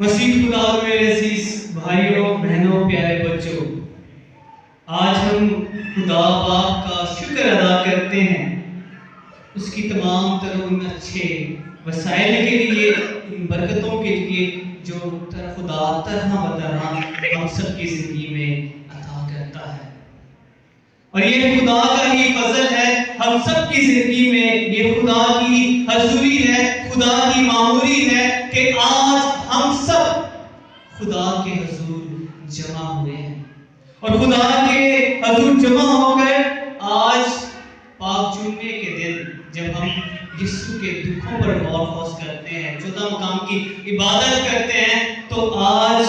مسیح خدا اور میرے عزیز بھائیوں بہنوں پیارے بچوں، آج ہم خدا پاک کا شکر ادا کرتے ہیں اس کی تمام تر ان اچھے وسائل کے لیے، ان برکتوں کے لیے جو خدا طرح بطرح ہم سب کی زندگی میں عطا کرتا ہے۔ اور یہ خدا کا ہی فضل ہے ہم سب کی زندگی میں، یہ خدا کی حضوری ہے، خدا کی معموری ہے کہ آج ہم سب خدا کے حضور جمع ہوئے ہیں، اور خدا کے حضور جمع ہو کر آج پاک جمعے کے دن جب ہم یسوع کے دکھوں پر غور خوض کرتے ہیں، 14 مقام کی عبادت کرتے ہیں، تو آج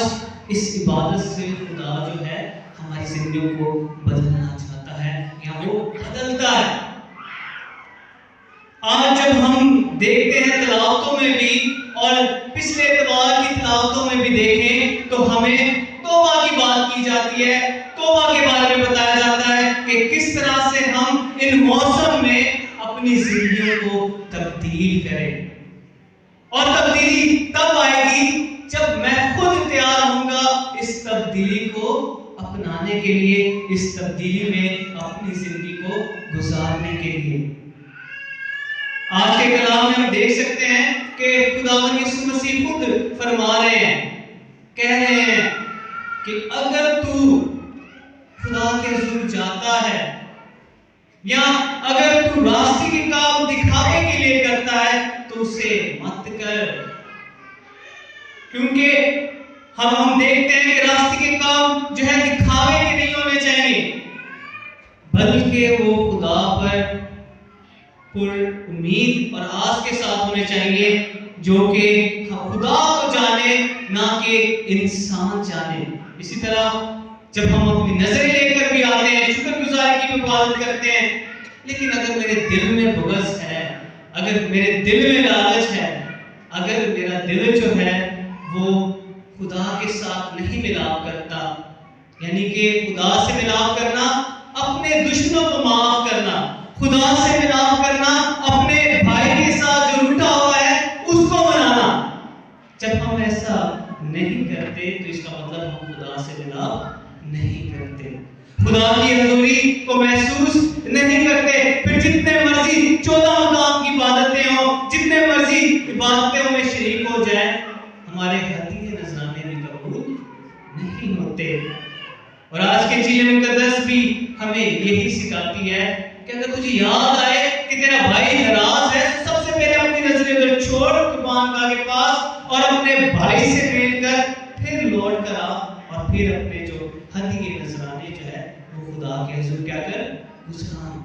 اس عبادت سے خدا جو ہے ہماری زندگیوں کو بدلنا چاہتا ہے یا وہ بدلتا ہے۔ آج جب ہم دیکھتے ہیں تلاوتوں میں بھی اور پچھلے اتوار کی تلاوتوں میں بھی دیکھیں تو ہمیں توبہ کی بات کی جاتی ہے، توبہ کے بارے میں بتایا جاتا ہے کہ کس طرح سے ہم ان موسم میں اپنی زندگیوں کو تبدیل کریں، اور تبدیلی تب آئے گی جب میں خود تیار ہوں گا اس تبدیلی کو اپنانے کے لیے، اس تبدیلی میں اپنی زندگی کو گزارنے کے لیے۔ آج کے کلام میں ہم دیکھ سکتے ہیں کہ خداوند یسوع مسیح خود فرما رہے ہیں، کہہ رہے ہیں کہ اگر تو خدا کے حضور جاتا ہے یا اگر تو راستے کے کام دکھاوے کے لیے کرتا ہے تو اسے مت کر، کیونکہ ہم دیکھتے ہیں کہ راستے کے کام جو ہے دکھاوے کے نہیں ہونے چاہیے، بلکہ وہ خدا پر پر امید اور آس کے ساتھ ہونے چاہیے، جو کہ خدا کو جانے نہ کہ انسان جانے۔ اسی طرح جب ہم اپنی نظریں لے کر بھی آتے ہیں، شکر گزاری کی عبادت کرتے ہیں، لیکن اگر میرے دل میں بغض ہے، اگر میرے دل میں لالچ ہے، اگر میرا دل جو ہے وہ خدا کے ساتھ نہیں ملاپ کرتا، یعنی کہ خدا سے ملاپ کرنا اپنے دشمنوں کو معاف کرنا، خدا سے ملاپ کرنا اپنے بھائی کے ساتھ جو روٹا ہوا ہے اس کو منانا، جب ہم ایسا نہیں کرتے تو اس کا مطلب ہم خدا سے ملاپ نہیں کرتے، خدا کی حضوری کو محسوس نہیں کرتے۔ پھر جتنے مرضی 14 مقام کی عبادتیں ہوں، جتنے مرضی عبادتوں میں شریک ہو جائیں، ہمارے ہدیے نذرانے بھی قبول نہیں ہوتے۔ اور آج کے انجیل مقدس بھی ہمیں یہی سکھاتی ہے کہ اگر تجھے یاد آئے کہ تیرا بھائی ناراض ہے تو سب سے پہلے اپنی نظریں ادھر چھوڑ قربان گاہ کے پاس اور اپنے بھائی سے مل کر پھر لوٹ کر آ، اور پھر اپنے جو ہدیے نذرانے جو ہے وہ خدا کے حضور کیا کر گزران۔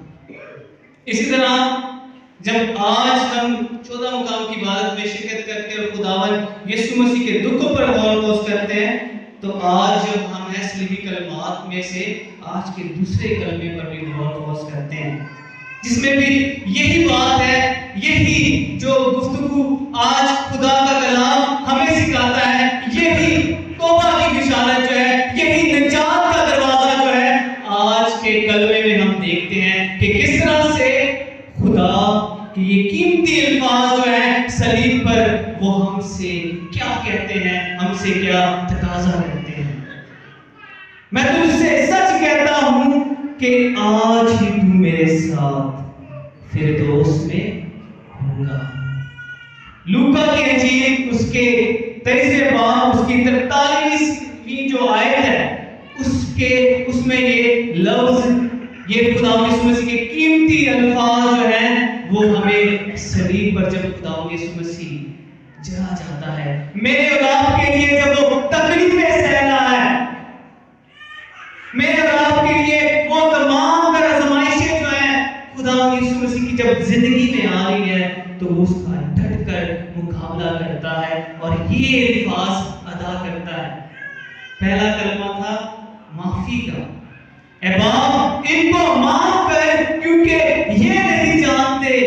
اسی طرح جب آج ہم 14 مقام کی عبادت میں شرکت کرتے ہیں اور خداوند یسوع مسیح کے دکھوں پر غور خوض کرتے ہیں، تو آج جب ہم صلیبی کلمات میں سے آج کے دوسرے کلمے پر بھی غور خوض کرتے ہیں، جس میں بھی یہی بات ہے، یہی جو گفتگو آج خدا کا کلام ہمیں سکھاتا ہے، یہی توبہ کی بشارت جو ہے، یہی نجات کا دروازہ جو ہے آج کے کلمے میں ہم دیکھتے ہیں کہ کس طرح سے خدا کہ یہ قیمتی الفاظ جو ہیں صلیب پر وہ ہم سے کیا کہتے ہیں، ہم سے کیا تقاضا کرتے ہیں۔ میں تجھ سے سچ کہتا ہوں کہ آج ہی تو میرے ساتھ فردوس میں ہوگا۔ لوکا کی انجیل اس کے 23 باب اس کی 43ویں جو آیت ہے اس میں یہ لفظ، یہ خدا یسوع مسیح کے قیمتی الفاظ جو ہیں وہ ہمیں صلیب پر جب خدا یسوع مسیح جلا جاتا ہے، میرے اور آپ کے لیے جب وہ تکلیفیں سہ رہا ہے، میرے اور آپ کے لیے وہ تمام تر آزمائشیں جو ہیں خدا یسوع مسیح کی جب زندگی میں آ رہی ہے تو وہ اس کا ڈٹ کر مقابلہ کرتا ہے اور یہ الفاظ ادا کرتا ہے۔ پہلا کلمہ تھا معافی کا، اے باپ ان کو معاف کر کیونکہ یہ نہیں جانتے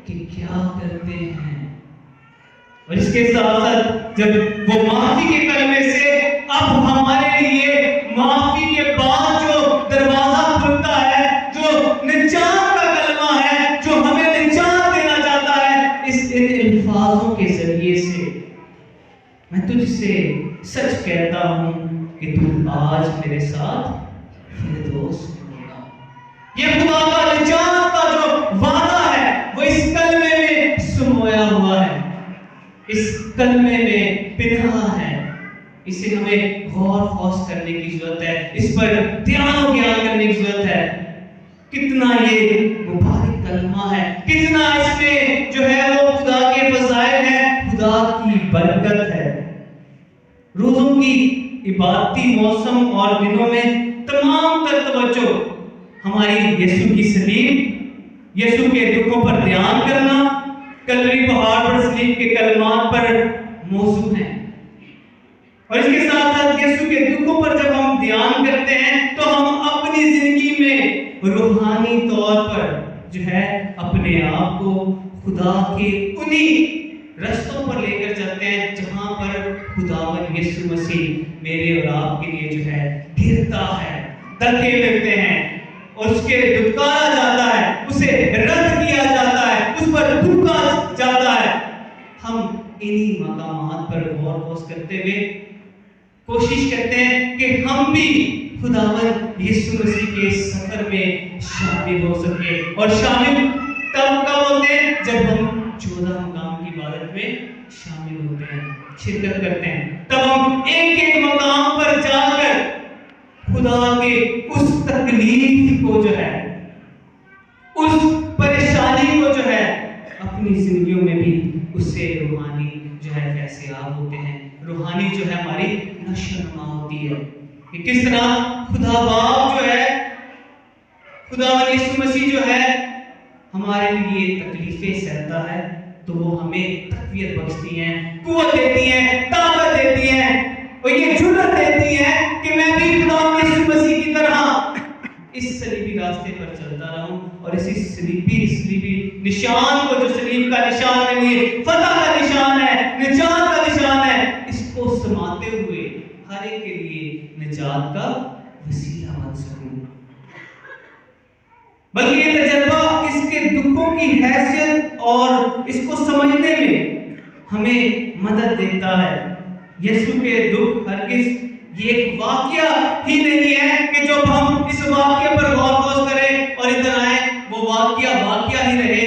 کہ کیا کرتے ہیں۔ اور اس کے ساتھ ساتھ جب وہ معافی کے کلمے سے اب ہمارے لیے معافی کے بعد جو دروازہ کھلتا ہے، جو نجات کا کلمہ ہے، جو ہمیں نجات دینا چاہتا ہے، ان الفاظوں کے ذریعے سے میں تجھ سے سچ کہتا ہوں کہ تو آج میرے ساتھ فردوس میں ہوگا۔ یہ خدا کا نجات کا جو وعدہ ہے وہ اس کلمے میں سمویا ہوا ہے، اس کلمے میں پنہاں ہے۔ اسے ہمیں غور خوض کرنے کی ضرورت ہے، اس پر دھیان و گیان کرنے کی ضرورت ہے۔ کتنا یہ مبارک کلمہ ہے، کتنا اس میں جو ہے وہ خدا کے فضائل ہیں، خدا کی برکت ہے۔ روزوں کی عبادتی موسم اور دنوں میں تمام تر توجہ ہماری یسوع کی صلیب، یسوع کے دکھوں پر دھیان کرنا، کلوری پہاڑ پر صلیب کے کلمات پر موضوع ہیں۔ اور اس کے ساتھ ساتھ یسوع کے دکھوں پر جب ہم دھیان کرتے ہیں تو ہم اپنی زندگی میں روحانی طور پر جو ہے اپنے آپ کو خدا کے انہی رستوں پر لے کر چلتے ہیں جہاں پر خداوند یسوع مسیح میرے اور آپ کے لیے جو ہے گرتا ہے، دھکے ملتے ہیں، اور اس کے دھتکارا جاتا ہے، اسے رد کیا جاتا ہے، اس پر تھوکا جاتا ہے۔ ہم انہی مقامات پر غور خوض کرتے ہوئے کوشش کرتے ہیں کہ ہم بھی خداوند یسوع مسیح کے سفر میں شامل ہو سکے، اور شامل کب ہوتے ہیں جب ہم 14 مقام کی عبادت میں شامل ہوتے ہیں، شرکت کرتے ہیں، تب ہم ایک ایک مقام پر جا کر خدا کے اس تکلیف کو جو ہے، اس پریشانی کو جو ہے اپنی زندگیوں میں بھی اس سے روحانی جو ہے فیضیاب ہوتے ہیں، روحانی جو ہے ہماری نشو و نما ہوتی ہے کہ کس طرح خدا باپ جو ہے، خدا یسوع مسیح جو ہے ہمارے لیے تکلیفیں سہتا ہے تو وہ ہمیں تقویت بخشتی ہیں، قوت دیتی ہیں، طاقت دیتی ہیں، اور یہ جرأت دیتی ہے کہ میں بھی خدا یسوع مسیح کی طرح اس صلیبی راستے پر چلتا رہوں، اور اسی صلیبی نشان کو، جو صلیب کا نشان ہے، یہ فتح کا نشان ہے، نجات کا نشان ہے، اس کو سماتے ہوئے ہر ایک کے لیے نجات کا وسیلہ بن سکوں۔ بلکہ یہ تجربہ اس کے دکھوں کی حیثیت اور اس کو سمجھنے میں ہمیں مدد دیتا ہے۔ یسوع کے دکھ ہرگز یہ ایک واقعہ ہی نہیں ہے کہ جو ہم اس واقعے پر غور خوض کریں اور ادھر آئیں، وہ واقعہ ہی رہے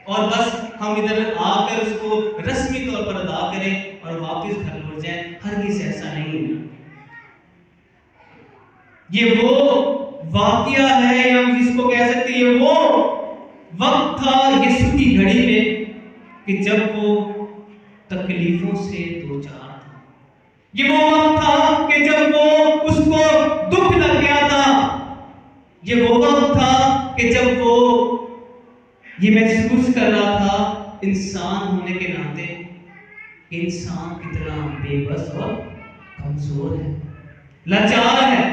اور بس ہم ادھر آ کر اس کو رسمی طور پر ادا کریں اور واپس گھر لوٹ جائیں۔ ہرگز ایسا نہیں ہے۔ یہ وہ واقعہ ہے، یا ہم جس کو کہہ سکتے ہیں یہ وہ وقت تھا یسوع کی گھڑی میں کہ جب وہ تکلیفوں سے دوچار تھا۔ یہ وہ وقت تھا کہ جب وہ اس کو دکھ لگ گیا تھا۔ یہ وہ وقت تھا کہ جب وہ یہ محسوس کر رہا تھا انسان ہونے کے ناطے انسان کتنا بے بس اور کمزور ہے، لاچار ہے،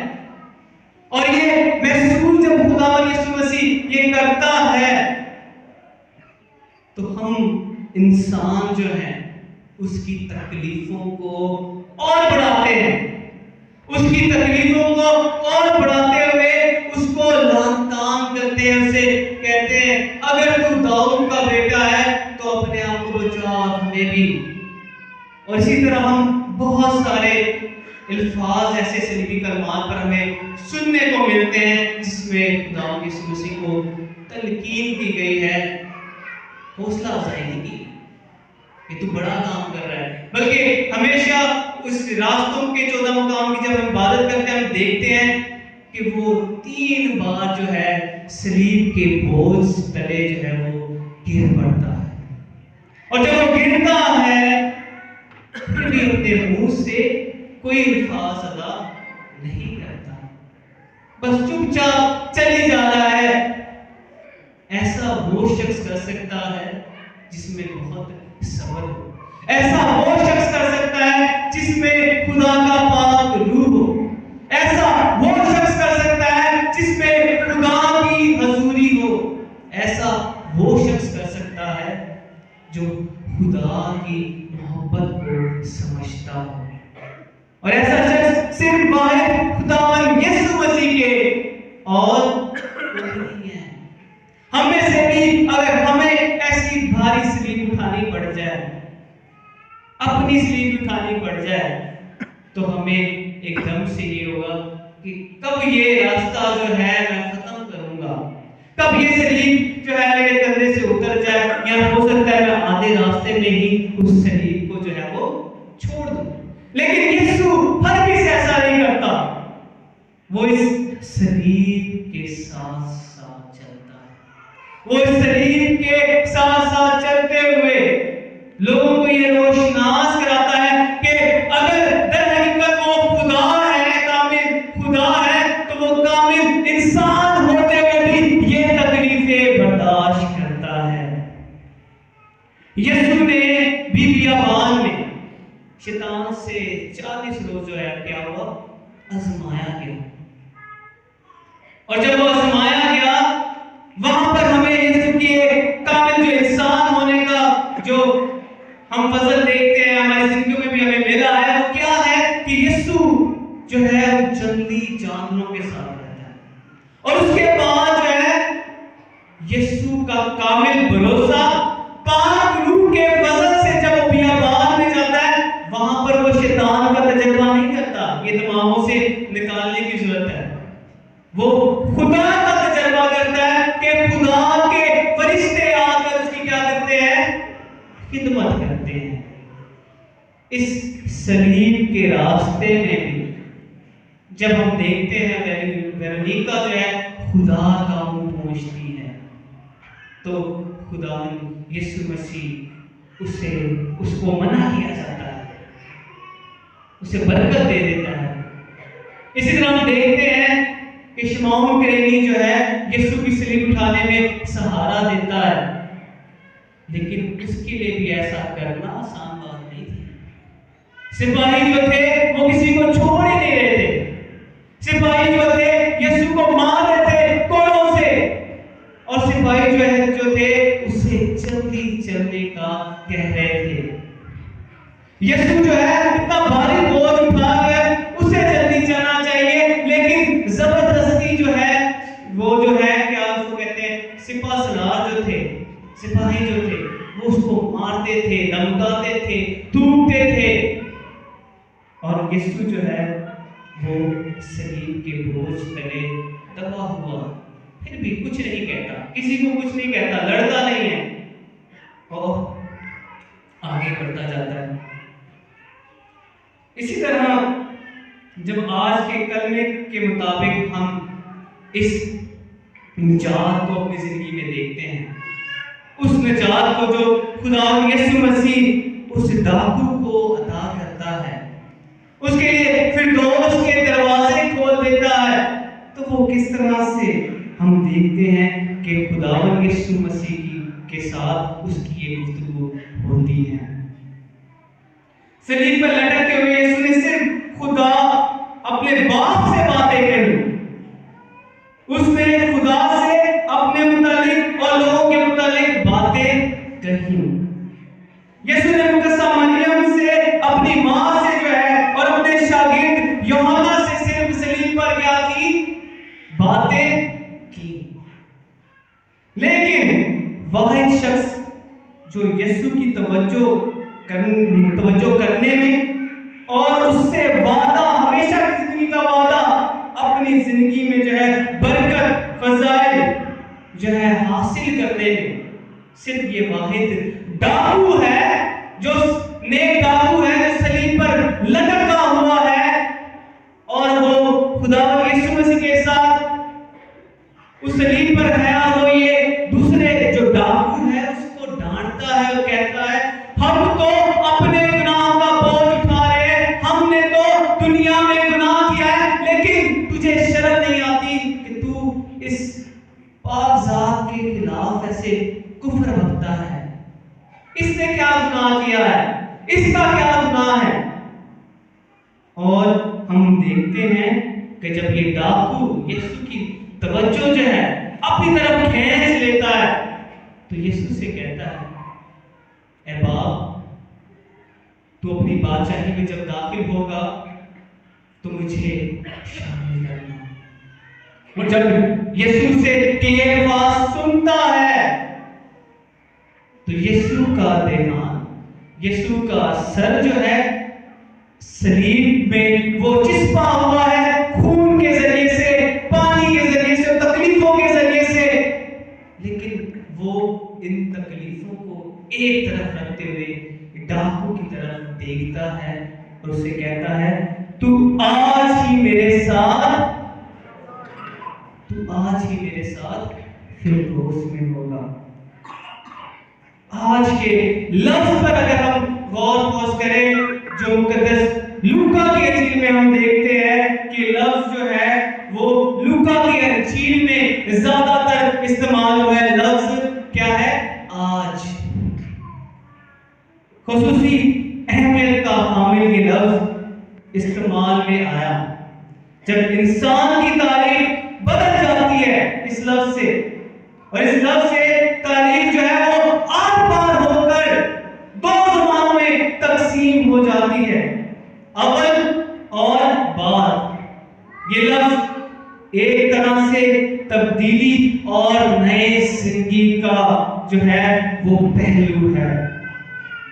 اور یہ محسوس جب خدا یسوع مسیح یہ کرتا ہے تو ہم انسان جو ہیں اس کی تکلیفوں کو اور بڑھاتے ہیں، اس کی تکلیفوں کو اور بڑھاتے ہوئے اس کو لعن طعن کرتے ہیں، اسے کہتے ہیں اگر تو داؤد کا بیٹا ہے تو اپنے آپ کو بچا اور ہمیں بھی۔ اور اسی طرح ہم بہت سارے الفاظ ایسے صلیبی کلمات پر ہمیں سننے کو ملتے ہیں جس میں خدا یسوع مسیح کو تلقین کی گئی ہے، حوصلہ افزائی نہیں کی کہ تو بڑا کام کر رہا ہے، بلکہ ہمیشہ اس راستوں کے 14 مقام کی جب ہم عبادت کرتے ہیں ہم دیکھتے ہیں کہ وہ 3 بار جو ہے صلیب کے بوجھ تلے جو ہے وہ گر پڑتا ہے، اور جب وہ گرتا ہے پھر بھی اپنے منہ سے کوئی الفاظ ادا نہیں کرتا، بس چپ چاپ چلی جا رہا ہے۔ ایسا وہ شخص کر سکتا ہے جس میں بہت صبر ہو، ایسا وہ شخص کر سکتا ہے جس میں خدا کا پاک روح ہو، ایسا وہ شخص کر سکتا ہے جس میں خدا کی حضوری ہو، ایسا وہ شخص کر سکتا ہے جو خدا کی محبت کو سمجھتا ہو، اور ایسا شخص صرف واحد خداوند یسوع مسیح کے اور کوئی نہیں ہے۔ ہم میں سے بھی اگر ہمیں ایسی بھاری صلیب اٹھانی پڑ جائے، اپنی سلیب اٹھانی پڑ جائے تو ہمیں ایک دم سے یہ ہوگا کہ کب یہ راستہ جو ہے میں ختم کروں گا، کب یہ سلیب جو ہے میرے کندھے سے اتر جائے، یا ہو سکتا ہے میں آدھے راستے میں ہی اس سلیب کو جو ہے وہ چھوڑ دوں۔ لیکن یسوع ہرگز ایسا نہیں کرتا، وہ اس سلیب کے ساتھ ساتھ چلتا ہے، وہ اس سلیب کے ساتھ ساتھ چلتے ہوئے لوگوں کو یہ روشناس کراتا ہے کہ اگر در حقیقت وہ خدا ہے، کامل خدا ہے، تو وہ کامل انسان ہوتے ہوئے بھی یہ تکلیفیں برداشت کرتا ہے۔ یسوع نے بی بیابان میں شیطان سے 40 روز جو ہے کیا ہوا، آزمایا گیا، اور جب وہ آزمایا گیا وہاں پر ہمیں یسوع کی کامل جو انسان ہونے کا جو ہم فضل دیکھتے ہیں ہماری زندگیوں میں بھی ہمیں ملا ہے، وہ کیا ہے کہ یسوع جو ہے جنگلی جانوروں کے ساتھ رہتا ہے، اور اس کے بعد جو ہے یسوع کا کامل بھروسہ پاک روح کے فضل سے جب وہ بیابان میں جاتا ہے وہاں پر وہ شیطان کا تجربہ نہیں کرتا، یہ دماغوں سے نکالنے کی ضرورت ہے، وہ خدا کا تجربہ کرتا ہے کہ خدا کے فرشتے آ کر اس کی کیا کرتے ہیں، خدمت کرتے ہیں۔ اس سلیب کے راستے میں بھی جب ہم دیکھتے ہیں ویرونیکا جو ہے خدا کا منہ پہنچتی ہے، تو خدا یسوع مسیح اس کو منع کیا جاتا ہے، اسے برکت دے دیتا ہے۔ اسی طرح ہم دیکھتے ہیں کہ شمعون کرینی جو ہے یسوع کی صلیب اٹھانے میں سہارا دیتا ہے، لیکن اس کے لیے بھی ایسا کرنا آسان بات نہیں تھی۔ سپاہی جو تھے وہ کسی کو چھوڑ ہی نہیں رہے تھے، سپاہی جو تھے یسوع کو مار رہے تھے کوڑوں سے، اور سپاہی جو تھے اسے جلدی چلنے کا کہہ رہے تھے۔ یسوع جو ہے اتنا بھاری بوجھ اٹھا کر اسے جلدی چلنا چاہیے، لیکن زبردستی جو ہے وہ جو ہے کیا اس کو کہتے ہیں، سپاہ سالار جو تھے، سپاہی جو تھے وہ اس کو مارتے تھے، دھمکاتے تھے، تھوکتے تھے، اور یسوع جو ہے وہ صلیب کے بوجھ تلے دبا ہوا پھر بھی کچھ نہیں کہتا، کسی کو کچھ نہیں کہتا، لڑتا نہیں ہے اور آگے بڑھتا جاتا ہے۔ اسی طرح جب آج کے کلمے کے مطابق ہم اس نجات کو اپنی زندگی میں دیکھتے ہیں، اس نجات کو جو خدا یسوع مسیح اس ڈاکو کو عطا کرتا ہے، اس کے لیے فردوس کے دروازے کھول دیتا ہے، تو وہ کس طرح سے ہم دیکھتے ہیں کہ خداوند یسوع مسیح کے ساتھ اس کی یہ گفتگو ہوتی ہے۔ صلیب پر لٹکتے ہوئے یسوع نے صرف خدا اپنے باپ سے باتیں کری، اس نے خدا سے اپنے متعلق اور لوگوں کے متعلق باتیں کہیں۔ یسوع نے مقدسہ مریم سے، اپنی ماں سے جو ہے اور اپنے شاگرد یوحنا سے صرف صلیب پر کیا کی، باتیں کی، لیکن واحد شخص جو یسوع کی توجہ کرنے میں اور اس سے وعدہ، ہمیشہ کی زندگی کا وعدہ اپنی زندگی میں جو ہے برکت، فضائل جو ہے حاصل کرنے میں، صرف یہ واحد ڈاکو ہے، جو نیک ڈاکو ہے، جو صلیب پر لٹکا ہوا ہے، اور وہ خدا یسوع مسیح کے ساتھ اس صلیب پر ہے، اور وہ یہ دوسرے جو ڈاکو ہے اس کو ڈانٹتا ہے اور کہتا ہے، ہم تو اپنے گناہ کا بوجھ اٹھا رہے ہیں، ہم نے تو دنیا میں گناہ کیا ہے، لیکن تجھے شرم نہیں آتی کہ تو اس پاک ذات کے خلاف ایسے کفر بکتا ہے، اس نے کیا گناہ کیا ہے، اس کا کیا گناہ ہے۔ اور ہم دیکھتے ہیں کہ جب یہ ڈاکو یسوع کی توجہ جو ہے اپنی طرف کھینچ لیتا ہے تو یسوع سے کہتا ہے، اے باپ، تو اپنی بادشاہی میں جب داخل ہوگا تو مجھے شامل کرنا۔ اور جب یسوع سے کیفاس سنتا ہے تو یسوع کا دھیان یسوع کا سر جو ہے صلیب میں وہ چسپا ہوا ہے، خون کے ذریعے سے، پانی کے ذریعے سے، تکلیفوں کے ذریعے سے، لیکن وہ ان تکلیفوں کو ایک طرف رکھتے ہوئے ڈاکو کی طرف دیکھتا ہے اور اسے کہتا ہے تو آج ہی میرے ساتھ فردوس میں ہوگا۔ آج کے لفظ پر اگر ہم غور کریں جو مقدس لوکا کی انجیل میں ہم دیکھتے ہیں کہ لفظ جو ہے وہ لوکا کی انجیل میں زیادہ تر استعمال ہوا ہے، لفظ کیا ہے؟ آج۔ خصوصی اہمیت کا حامل یہ لفظ استعمال میں آیا جب انسان کی تاریخ بدل جاتی ہے اس لفظ سے، اور اس لفظ سے تاریخ جو ہے وہ آر پار ہو کر دو زمانوں میں تقسیم ہو جاتی ہے، اول اور بعد۔ یہ لفظ ایک طرح سے تبدیلی اور نئے زندگی کا جو ہے وہ پہلو ہے۔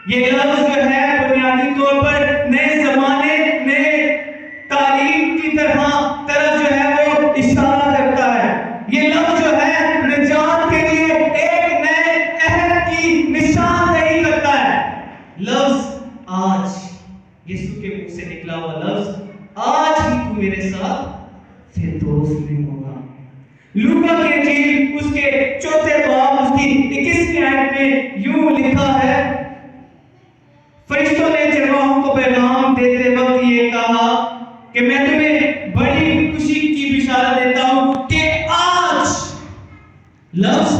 یہ لفظ جو ہے بنیادی طور پر نئے زمانے، نئے تعلیم کی طرف جو ہے وہ اشارہ کرتا ہے۔ یہ لفظ جو ہے نجات کے لیے ایک نئے عہد کی نشاندہی کرتا ہے۔ لفظ آج، یسوع کے منہ سے نکلا ہوا لفظ آج ہی تو میرے ساتھ فردوس میں ہوگا۔ لوکا کی انجیل اس کے چوتھے باب اس کی 21ویں آیت میں یوں لکھا ہے، فرشتوں نے جوانوں کو پیغام دیتے وقت یہ کہا کہ میں تمہیں بڑی خوشی کی بشارت دیتا ہوں کہ آج، لفظ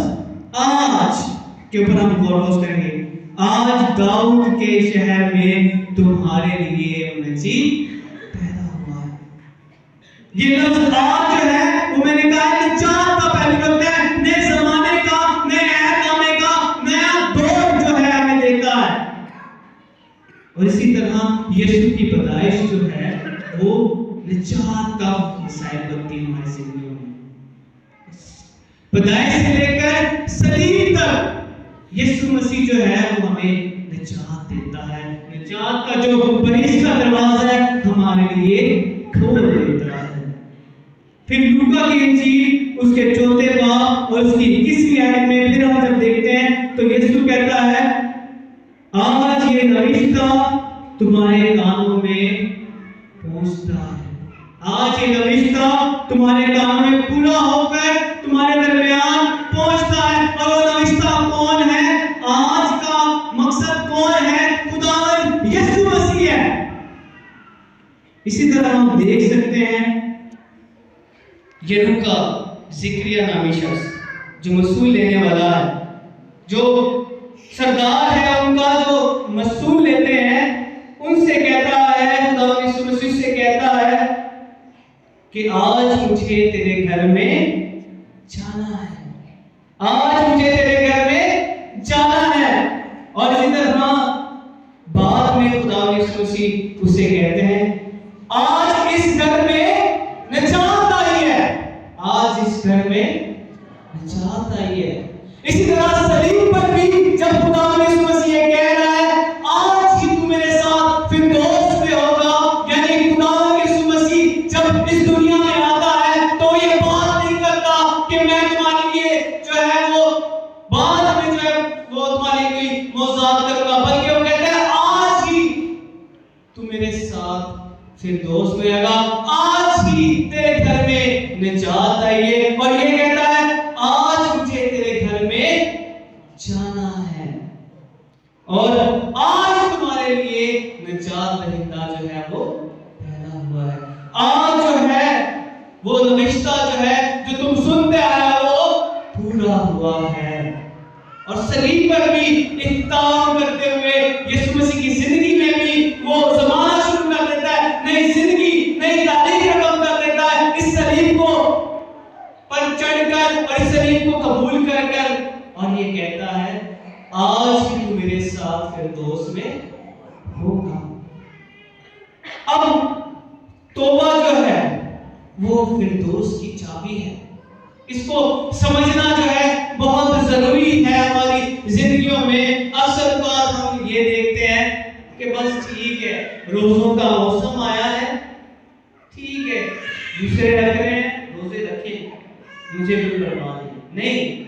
آج کے اوپر ہم غور کریں گے، آج داؤد کے شہر میں تمہارے لیے مسیح پیدا ہوا ہے۔ یہ لفظ آج جو ہے وہ میں نے کہا کہ چاند کا پہلو رکھتا ہے، نئے زمانے کا، نئے عہد نامے کا نیا دور جو ہے ہمیں دیتا ہے۔ اور اسی طرح یسوع کی پیدائش جو ہے وہ نجات کا مسائل بنتی ہے ہماری زندگیوں میں۔ پیدائش سے لے کر صلیب تک یسوع مسیح جو ہے وہ ہمیں نجات دیتا ہے، نجات کا جو بہشت کا دروازہ ہے ہمارے لیے کھول دیتا ہے۔ پھر لوکا کی انجیل اس کے چوتھے باب اور اس کی 21ویں آیت میں پھر ہم جب دیکھتے ہیں تو یسوع کہتا ہے آج یہ نوشتہ تمہارے کانوں میں پہنچتا ہے، آج یہ نوشتہ تمہارے کانوں میں پورا ہو کر تمہارے درمیان پہنچتا ہے۔ اور وہ نوشتہ کون ہے؟ آج کا مقصد کون ہے؟ خداوند یسوع مسیح ہے۔ اسی طرح ہم دیکھ سکتے ہیں یہوذا زکریا نامی شخص جو مسئول لینے والا ہے، جو سردار ہے ان کا جو مسئول لیتے ہیں، ان سے کہتا ہے، خداوند یسوع مسیح سے کہتا ہے کہ آج مجھے تیرے گھر میں جانا ہے، آج مجھے تیرے گھر میں جانا ہے۔ اور اسی طرح بعد میں خداوند یسوع مسیح اسے کہتے ہیں آج اس گھر میں نجات آئی ہے، آج اس گھر میں نجات آئی ہے۔ اسی طرح صلیب پر بھی جب خداوند یسوع مسیح یہ کہہ رہا ہے آج ہی تو میرے ساتھ فردوس میں ہوگا، یعنی خداوند یسوع مسیح جب اس دنیا میں آتا ہے تو یہ بات نہیں کرتا کہ میں تمہارے لیے جو ہے وہ بعد میں جو ہے وہ تمہارے لیے معجزات کروں گا، بلکہ وہ کہتا ہے آج ہی تو میرے ساتھ فردوس میں ہوگا، آج ہی تیرے گھر میں نجات آئی ہے۔ اور یہ کہتا ہے آج مجھے تیرے گھر میں جانا ہے، اور آج تمہارے لیے نجات دہندہ جو ہے وہ پیدا ہوا ہے۔ آج جو ہے وہ نوشتہ جو ہے جو تم سنتے آئے وہ پورا ہوا ہے۔ اور صلیب پر بھی اختتام کرتے ہوئے یسوع مسیح کی زندگی میں بھی وہ زمانہ شروع کر دیتا ہے، نئی زندگی، نئی تاریخ رقم کر دیتا ہے اس صلیب کو پر چڑھ کر اور اس صلیب کو قبول کر کر، اور یہ کہتا ہے آج ہی تو میرے ساتھ فردوس میں ہوگا۔ اب توبہ جو ہے وہ فردوس کی چابی ہے، اس کو سمجھنا جو ہے بہت ضروری ہے ہماری زندگیوں میں۔ اکثر بار ہم یہ دیکھتے ہیں ٹھیک ہے روزوں کا موسم آیا ہے، ٹھیک ہے دوسرے رکھ رہے ہیں روزے رکھیں، مجھے کوئی پرواہ نہیں۔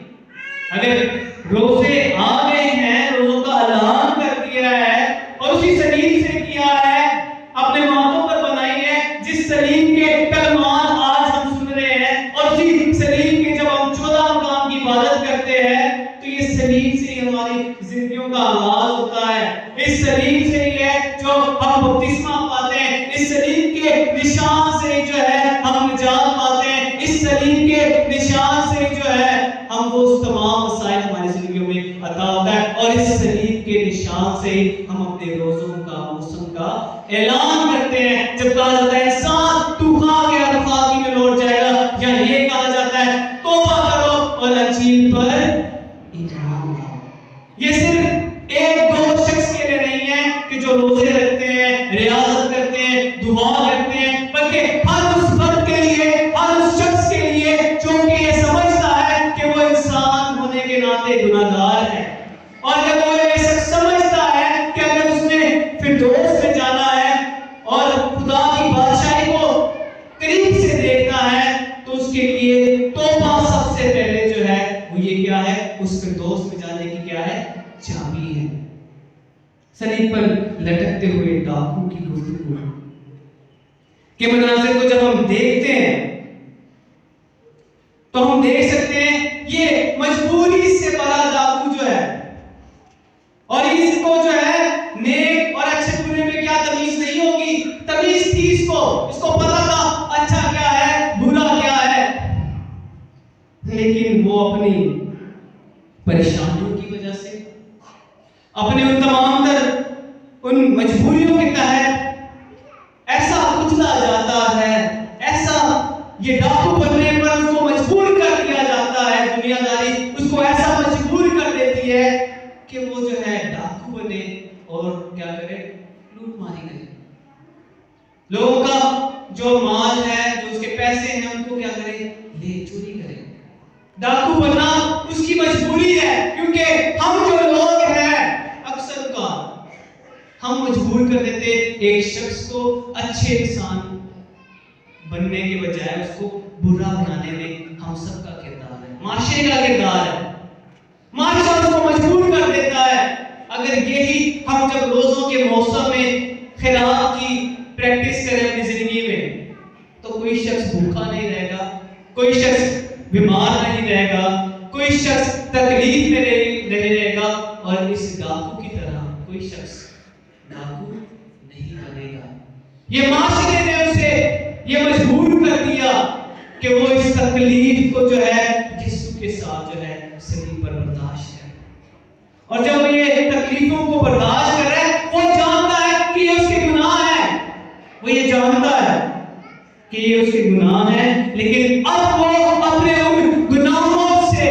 اگر روزے آ گئے ہیں، روزوں کا اعلان کر دیا ہے اور اسی سلیب سے کیا ہے، اپنے ماتھوں پر بنائی ہے، جس سلیب کے کلمات آج ہم سن رہے ہیں، اور اسی سلیب کے جب ہم 14 مقام کی عبادت کرتے ہیں تو یہ سلیب سے ہی ہماری زندگیوں کا آغاز ہوتا ہے، اس سلیب سے ہی ہے جو ہم بپتسمہ پاتے ہیں، اس سلیب کے نشان سے جو ہے ہم نجات پاتے ہیں، اس سلیب کے نشان سے جو ہے ہم وہ تمام مسائل ہماری زندگیوں میں عطا ہوتا ہے، اور اس سلیب کے نشان سے ہی ہم اپنے روزوں کا موسم کا اعلان کرتے ہیں۔ جب کہا جاتا ہے انسان تو خاک ہے اور خاکی میں لوٹ جائے گا، یا یہ کہا جاتا ہے توبہ کرو اور انجیل پر ایمان لاؤ۔ یہ صرف ایک دو شخص کے لیے نہیں ہے کہ جو روزے رکھتے ہیں، ریاضت کرتے ہیں، دعا کرتے ہیں، بلکہ ہر اس فرد کے لیے، ہر اس شخص کے لیے جو کہ یہ سمجھتا ہے کہ وہ انسان ہونے کے ناطے گناہگار ہے، اور جب وہ یہ شخص سمجھتا ہے کہ اگر اس نے فردوس میں جانا ہے اور خدا کی بادشاہی کو قریب سے دیکھنا ہے تو اس کے لیے توبہ سب سے پہلے جو ہے وہ یہ کیا ہے، اس فردوس میں جانے کی کیا ہے، چابی ہے۔ صلیب پر لٹکتے ہوئے ڈاکو کی گفتگو کے مناظر کو جب ہم دیکھتے ہیں تو ہم دیکھ سکتے ہیں یہ مجبوری سے بڑا ڈاکو جو ہے، اور اس کو جو ہے نیک اور اچھے برے میں کیا تمیز نہیں ہوگی، تمیز تھی اس کو پتا تھا اچھا کیا ہے برا کیا ہے، لیکن وہ اپنی پریشانیوں کی وجہ سے، اپنے ان تمام تر ان مجبوریوں کے تحت ایسا کچلا جاتا ہے، ایسا یہ ڈاکو بننے پر اس کو مجبور کر دیا جاتا ہے، دنیا داری اس کو ایسا مجبور کر دیتی ہے کہ وہ جو ہے ڈاکو بنے اور کیا کرے، لوٹ ماری کرے، لوگوں کا جو مال ہے، جو اس کے پیسے ہیں ان کو کیا کرے، لے چوری کرے۔ ڈاکو بننا اس کی مجبوری ہے، کیونکہ ہم جو لوگ ہیں اکثر کا ہم مجبور کر دیتے ایک شخص کو اچھے انسان بننے کے بجائے اس کو برا بنانے میں ہم سب کا کردار ہے، معاشرے کا کردار ہے، معاشرہ اس کو مجبور کر دیتا ہے۔ اگر یہی ہم جب روزوں کے موسم میں خیرات کی پریکٹس کریں اپنی زندگی میں تو کوئی شخص بھوکا نہیں رہے گا، کوئی شخص بیمار نہیں رہے گا، کوئی شخص تکلیف میں نہیں رہے گا، اور اس ڈاکو کی طرح کوئی شخص ڈاکو نہیں بنے گا۔ یہ معاشرے نے اسے یہ مجبور کر دیا کہ وہ اس تکلیف کو جو ہے یسوع کے ساتھ جو ہے صلیب پر برداشت کرے، اور جب وہ یہ تکلیفوں کو برداشت کر رہا ہے، وہ جانتا ہے کہ یہ اس کے گناہ ہے، وہ یہ جانتا ہے کہ یہ اس کے گناہ ہیں، لیکن اب وہ اپنے ان گناہوں سے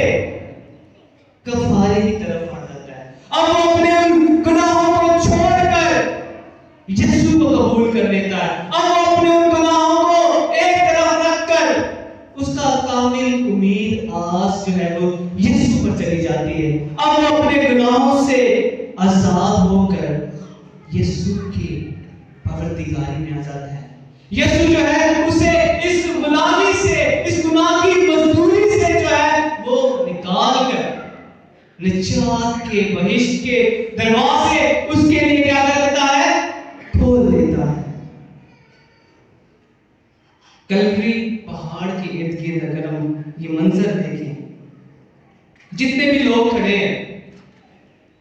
کفارے کی طرف آ جاتا ہے، اب وہ اپنے ان گناہوں کو چھوڑ کر یسوع کو قبول کر لیتا ہے، اب وہ اپنے ان گناہوں کو ایک طرف رکھ کر اس کا کامل امید آس جو ہے وہ یسوع پر چلی جاتی ہے، اب وہ اپنے گناہوں سے آزاد ہو کر یسوع کی پروردگاری میں آ جاتا ہے۔ یسوع جو ہے اسے اس غلامی سے، اس گناہ کی مزدوری سے جو ہے وہ نکال کر نجات کے بہشت کے دروازے اس کے لیے کیا کر دیتا ہے، کھول دیتا ہے۔ کلوری پہاڑ کے ارد گرد اگر ہم یہ منظر دیکھیں، جتنے بھی لوگ کھڑے ہیں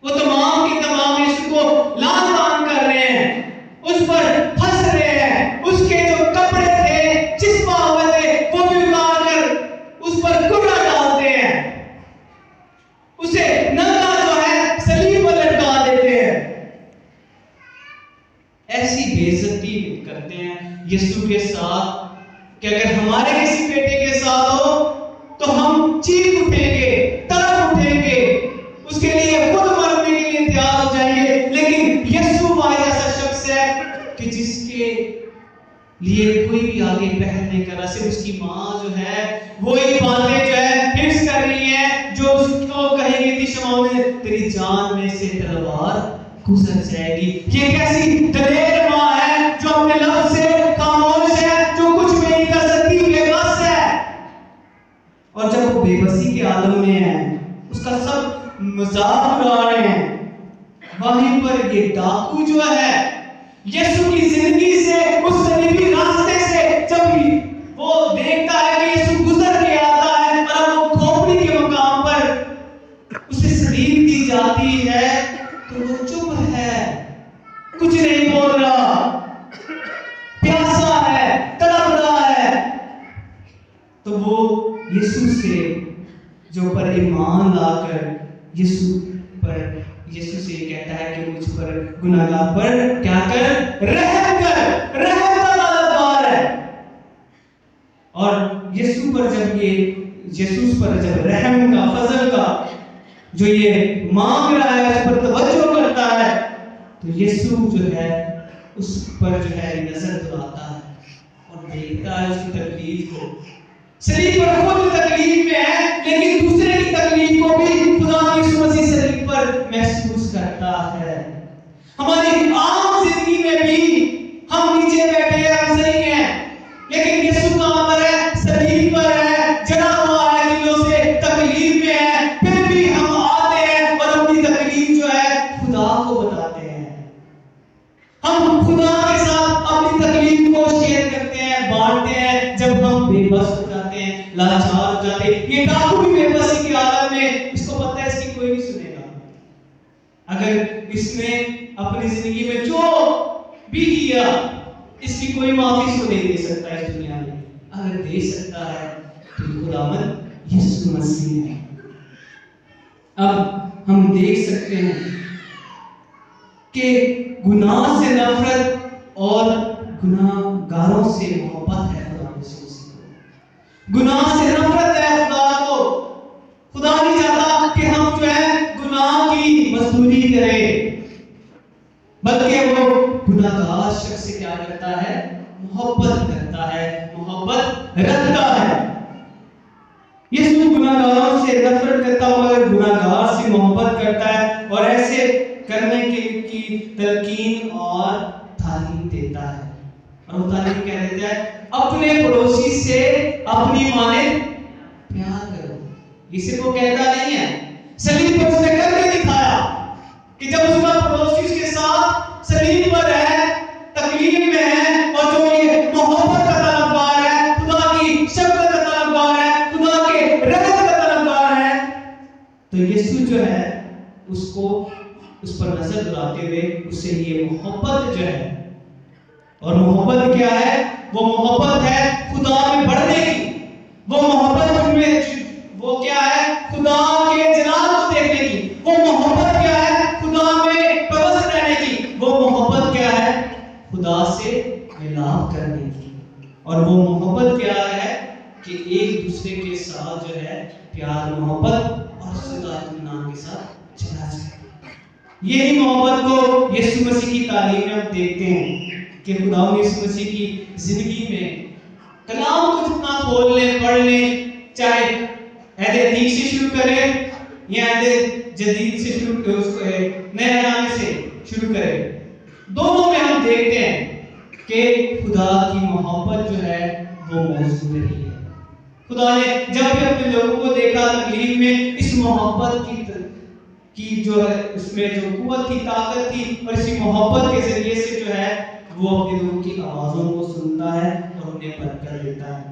وہ تمام کے تمام اس کو لان تان کر رہے ہیں، اس پر ہنس رہے ہیں، اس کے جو کپڑے تھے چسپا ہوئے تھے وہ بھی اتار کر اس پر کوڑا ڈالتے ہیں، اسے ننگا جو ہے صلیب پر لٹکا دیتے ہیں، ایسی بے عزتی کرتے ہیں یسوع کے ساتھ کہ اگر ہمارے کسی بیٹے کے ساتھ ہو تو ہم چیخ اٹھیں گے، تڑپ اٹھیں گے، اس کے لیے خود مرنے کے لیے تیار ہو جائیں گے، لیکن یسوع واحد ایسا شخص ہے کہ جس کے لیے کوئی بھی آگے پہل نہیں کر رہا، صرف اس کی ماں جو ہے وہی باتیں جو ہے حفظ کر رہی ہے جو اس کو کہی گئی تھی شمعون نے، تیری جان میں سے تلوار گزر جائے گی۔ یہ کیسی دلیر ماں ہے جو اپنے لفظ سے خاموش ہے، جو کچھ بھی نہیں کر سکتی، بے بس ہے۔ اور جب وہ بے بسی کے عالم میں ہے، اس کا سب مذاق اڑا رہے ہیں، وہیں پر یہ ڈاکو جو ہے یسوع کی زندگی سے، اس صلیبی راستے سے جب وہ دیکھتا ہے کہ یسوع گزر کے آتا ہے اور وہ کھوپڑی کے مقام پر اسے صلیب دی جاتی ہے، تو وہ چپ ہے، کچھ نہیں بول رہا، پیاسا ہے، تڑپ رہا ہے۔ تو وہ یسوع سے جو پر ایمان لا کر یسوع سے کہتا ہے کہ مجھ پر گناہگار پر کیا کر، رحم کر، رحم کا طلبگار ہے۔ اور یسوع پر جب رحم کا، فضل کا جو یہ مانگ رہا ہے، اس پر توجہ کرتا ہے، تو یسوع جو ہے اس پر جو ہے نظر دلاتا ہے اور دیکھتا ہے اس کی تکلیف کو۔ صلیب پر خود تکلیف میں ہے، لیکن دوسرے کی تکلیف کو بھی خدا یسوع مسیح صلیب پر محسوس کرتا ہے۔ ہماری عام زندگی میں بھی ہم نیچے بیٹھے ہیں، ہم صحیح ہیں، لیکن یسوع کہاں پر ہے؟ صلیب پر ہے، جڑا ہوا ہے دلوں سے، تکلیف میں ہے، پھر بھی ہم آتے ہیں اور اپنی تکلیف جو ہے خدا کو بتاتے ہیں۔ ہم خدا کے ساتھ اپنی تکلیف کو شیئر کرتے ہیں، بانٹتے ہیں جب ہم بے بس ہو جاتے ہیں، لاچار ہو جاتے ہیں۔ یہ ڈاکو بھی بے بسی کے عالم میں، اس کو پتہ ہے اس کی کوئی نہیں سنے گا۔ اگر اس نے اپنی زندگی میں جو بھی کیا، اس کی کوئی معافی کو نہیں دے سکتا اس دنیا میں۔ اگر دے سکتا ہے تو خداوند یسوع مسیح ہے۔ اب ہم دیکھ سکتے ہیں کہ گناہ سے نفرت اور گناہگاروں سے محبت ہے خدا یسوع مسیح کو۔ گناہ سے نفرت ہے خدا کو۔ خدا نہیں چاہتا کہ ہم جو ہے گناہ کی مزدوری کریں، بلکہ وہ گناہگار شخص سے کیا کرتا ہے؟ محبت کرتا ہے، محبت رکھتا ہے۔ یسوع گناہگاروں سے نفرت کرتا ہوا مگر گناہگار سے محبت کرتا ہے اور ایسے کرنے کی تلقین اور تعلیم دیتا ہے۔ اور وہ تعلیم کیا دیتا ہے؟ اپنے پڑوسی سے اپنی مانند پیار کرو۔ یہ صرف وہ کہتا نہیں ہے، صلیب پر اس نے کر کے دکھایا کہ جب اس کا پڑوسی اس کے ساتھ صلیب پر ہے، تکلیف میں ہے، اور جو یہ محبت کا طلبگار ہے، خدا کی شفقت کا طلبگار ہے، خدا کے رحمت کا طلبگار ہے، تو یسوع جو ہے اس پر نظر دلاتے ہوئے اس سے یہ محبت جو ہے، اور محبت کیا ہے؟ وہ محبت ہے خدا میں بڑھنے کی، وہ محبت میں وہ کیا ہے؟ خدا کے جلال کو دیکھنے کی، وہ محبت کیا ہے؟ خدا میں پرست رہنے کی، وہ محبت کیا ہے؟ خدا سے ملاپ کرنے کی، اور وہ محبت کیا ہے؟ کہ ایک دوسرے کے ساتھ جو ہے پیار، محبت اور صداقت اطمینان کے ساتھ چلا جائے۔ یہی محبت کو یسوع مسیح کی تعلیم میں ہم دیکھتے ہیں کہ خدا یسوع مسیح کی زندگی میں کلام کو جتنا کھول لیں، پڑھ لیں، چاہے عہد عتیق سے شروع کریں یا عہد جدید سے شروع کریں، اس کو نئے نامے سے شروع کریں، دونوں میں ہم دیکھتے ہیں کہ خدا کی محبت جو ہے وہ موجود رہی ہے۔ خدا نے جب بھی اپنے لوگوں کو دیکھا تکلیف میں، اس محبت کی جو ہے اس میں جو قوت تھی، طاقت تھی، اور اسی محبت کے ذریعے سے جو ہے وہ اپنے لوگوں کی آوازوں کو سنتا ہے اور انہیں برکت دیتا ہے۔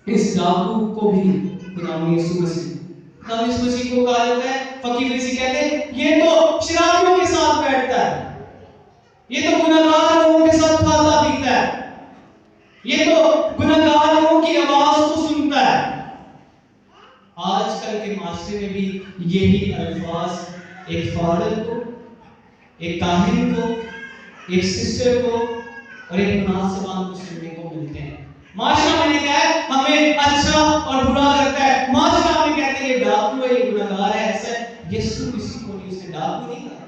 اس ڈاکو کو بھی خدا یسوع مسیح کو کہا جاتا ہے، فقیر مسیح کہتے ہیں یہ تو شرابیوں کے ساتھ بیٹھتا ہے، یہ تو گناہگار لوگوں کے ساتھ کھاتا پیتا ہے، یہ تو گناہگار لوگوں کی آواز کو سنتا ہے۔ آج کل کے معاشرے میں بھی یہی الفاظ ایک فادر کو، ایک کاہن کو، ایک سسٹر کو اور ایک مناسبان کو سننے کو ملتے ہیں۔ معاشرہ میں کیا ہے؟ ہمیں اچھا اور برا کرتا ہے۔ معاشرہ میں کہتے ہیں یہ ڈاکو ہے، یہ گناہگار ہے، ایسا ہے۔ یسوع کسی کو نہیں، اس نے ڈاکو نہیں کہا،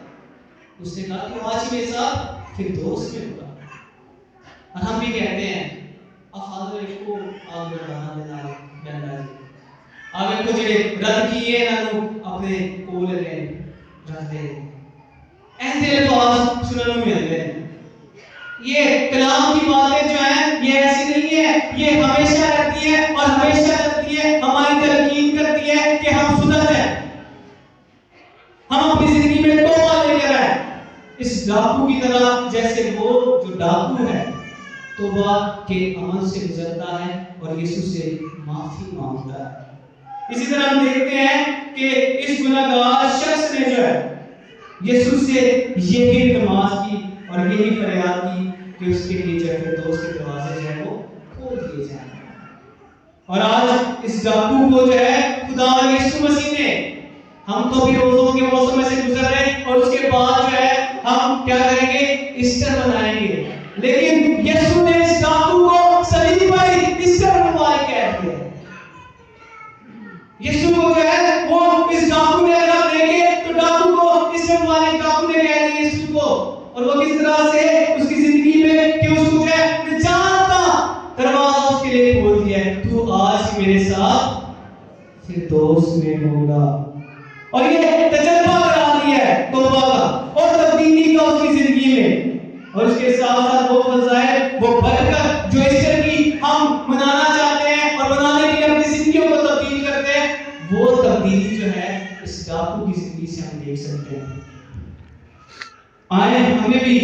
اس نے کہا کہ آج میرے ساتھ پھر دوست میں ہوگا۔ اور ہم بھی کہتے ہیں افادر کو آگ بڑھانا دینا بندہ جی آگے کو جڑے رد کیے نہ اپنے کول رہے رکھ دے۔ ایسے الفاظ سننے کو ملتے ہیں. یہ کلام کی باتیں جو ہیں یہ ایسی نہیں ہے, یہ ہمیشہ رہتی ہے اور ہمیشہ رہتی ہے, ہماری تلقین کرتی ہے کہ ہم سدھر جائیں, ہم اپنی زندگی میں توبہ لے کر آئیں. اس ڈاکو کی طرح, جیسے وہ جو ڈاکو ہے توبہ کے عمل سے گزرتا ہے اور یسوع سے معافی مانگتا ہے. اسی طرح ہم دیکھتے ہیں کہ اس گناہگار شخص نے جو ہے یسوع سے یہی التماس کی اور یہی فریاد کی کہ اس کے لیے جو فردوس کے دروازے جو ہے وہ کھول دیے جائیں. اور آج اس ڈاکو کو جو ہے خدا یسوع مسیح نے, ہم تو بھی روزوں کے موسم میں سے گزر رہے ہیں اور اس کے بعد جو ہے ہم کیا کریں گے, ایسٹر منائیں گے, لیکن یسوع نے اس ڈاکو کو صلیب پر ایسٹر مبارک کہہ دیا. یسوع کو جو ہے وہ اس ڈاکو نے اگر دیکھے تو ڈاکو کو اس مبارک ڈاکو نے کہہ دیا یسوع کو, اور وہ کس طرح سے اس کی زندگی میں کہ اس کو جو ہے نجات کا دروازہ اس کے لیے کھول دیا ہے. تو آج میرے ساتھ فردوس میں ہوگا. اور یہ تجربہ کرا دیا ہے توبہ کا اور تبدیلی کا اس کی زندگی میں. اور اس کے ساتھ ساتھ وہ فضائل, وہ برکت جو ایسٹر کی ہم منانا چاہتے ہیں اور منانے کے لیے اپنی زندگیوں کو تبدیل کرتے ہیں, وہ تبدیلی جو ہے اس ڈاکو کی زندگی سے ہم دیکھ سکتے ہیں. آئے ہمیں بھی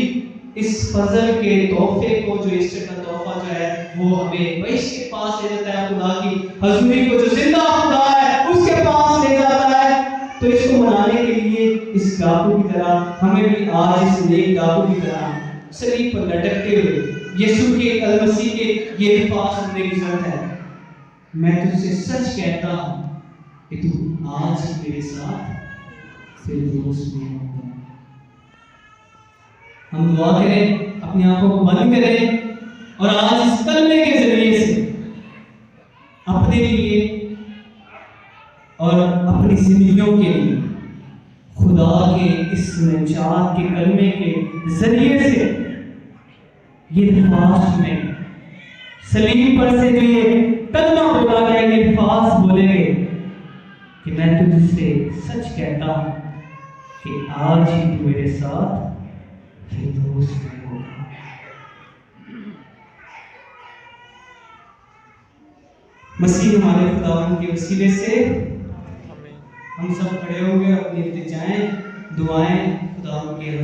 اس فضل کے تحفے کو, جو ایسٹر کا تحفہ جو ہے وہ ہمیں بہشت کے پاس لے جاتا ہے, خدا کی حضوری کو, جو زندہ خدا ہے اس کے پاس لے جاتا ہے. تو اس کو منانے کے لیے اس ڈاکو کی طرح ہمیں بھی آج اس نیک ڈاکو کی طرح صلیب پر لٹکتے ہوئے یسوع کے المسیح کے یہ الفاظ سننے کی ضرورت ہے. میں تجھ سے سچ کہتا ہوں کہ تو آج میرے ساتھ فردوس میں ہوگا. ہم دعا کریں, اپنی آنکھوں کو بند کریں اور آج اس کلمے کے ذریعے سے اپنے لیے اور اپنی زندگیوں کے لیے خدا کے اس نجات کے کلمے کے ذریعے سے یہ الفاظ میں صلیب پر سے جو یہ کلمہ بولا گیا, یہ الفاظ بولے گئے کہ میں تجھ سے سچ کہتا ہوں کہ آج ہی تو میرے ساتھ فردوس میں ہوگا. مسیح ہمارے خداوند کے وسیلے سے ہم سب کھڑے ہوں گے, اپنی التجائیں دعائیں خداوند کے